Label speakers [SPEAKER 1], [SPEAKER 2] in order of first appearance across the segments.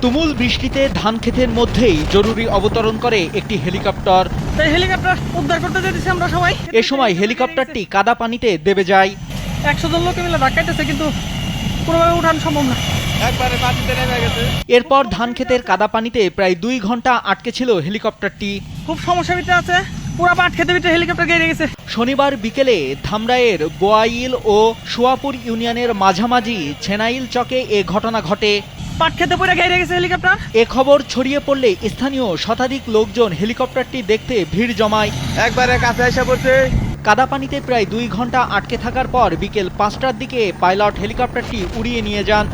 [SPEAKER 1] তুমুল বৃষ্টিতে ধান ক্ষেতের মধ্যেই জরুরি অবতরণ করে একটি হেলিকপ্টার।
[SPEAKER 2] হেলিকপ্টার উদ্ধার করতে যেতেছি আমরা সবাই।
[SPEAKER 1] এ সময় হেলিকপ্টারটি কাদা পানিতে দেবে যায়।
[SPEAKER 2] 100 জন লোকে মিলে ধাক্কাইতেছে, কিন্তু কোনোভাবে উঠানো সম্ভব না, একবারে মাটিতে নেমে গেছে।
[SPEAKER 1] এরপর ধান ক্ষেতের কাদা পানিতে প্রায় 2 ঘন্টা আটকে ছিল হেলিকপ্টারটি।
[SPEAKER 2] খুব সমস্যার ভিতরে আছে, পুরো পাট খেতে ভিতরে হেলিকপ্টার গেড়ে গেছে।
[SPEAKER 1] শনিবার বিকেলে ধামরাইয়ের বোয়াইল ও সোয়াপুর ইউনিয়নের মাঝামাঝি ছেনাইল চকে এ ঘটনা ঘটে।
[SPEAKER 2] পাট খেতে পুরো গেড়ে গেছে হেলিকপ্টার।
[SPEAKER 1] এ খবর ছড়িয়ে পড়লে স্থানীয় শতাধিক লোকজন হেলিকপ্টারটি দেখতে ভিড় জমায়।
[SPEAKER 2] একবারে কাছে এসে পড়ছে।
[SPEAKER 1] কাদা পানিতে প্রায় 2 ঘন্টা আটকে থাকার পর বিকেল 5টার দিকে পাইলট হেলিকপ্টারটি উড়িয়ে নিয়ে যান।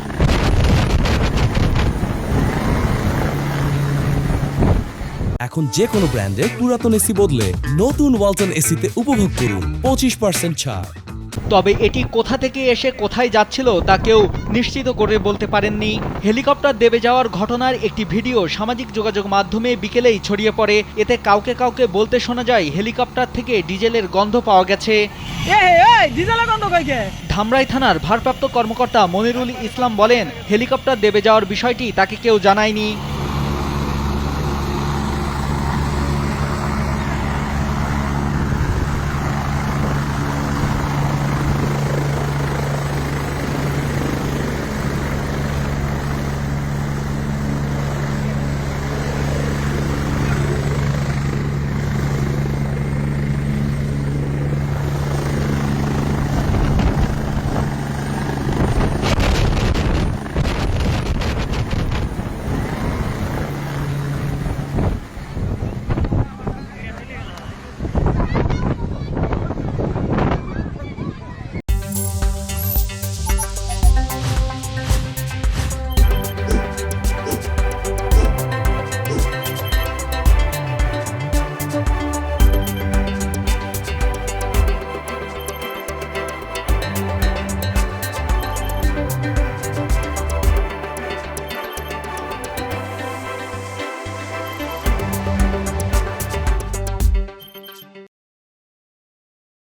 [SPEAKER 3] এখন যে কোনো ব্র্যান্ডের পুরাতন এসি বদলে নতুন ওয়ালটন এসিতে উপভোগ করুন 25% ছাড়।
[SPEAKER 1] তবে এটি কোথা থেকে এসে কোথায় যাচ্ছিল তা কেউ নিশ্চিত করে বলতে পারেননি। হেলিকপ্টার দেবে যাওয়ার ঘটনার একটি ভিডিও সামাজিক যোগাযোগ মাধ্যমে বিকেলেই ছড়িয়ে পড়ে। এতে কাউকে কাউকে বলতে শোনা যায় হেলিকপ্টার থেকে ডিজেলের গন্ধ পাওয়া গেছে।
[SPEAKER 2] ডিজেলের গন্ধ কইকে?
[SPEAKER 1] ধামরাই থানার ভারপ্রাপ্ত কর্মকর্তা মনিরুল ইসলাম বলেন, হেলিকপ্টার দেবে যাওয়ার বিষয়টি তাকে কেউ জানায়নি।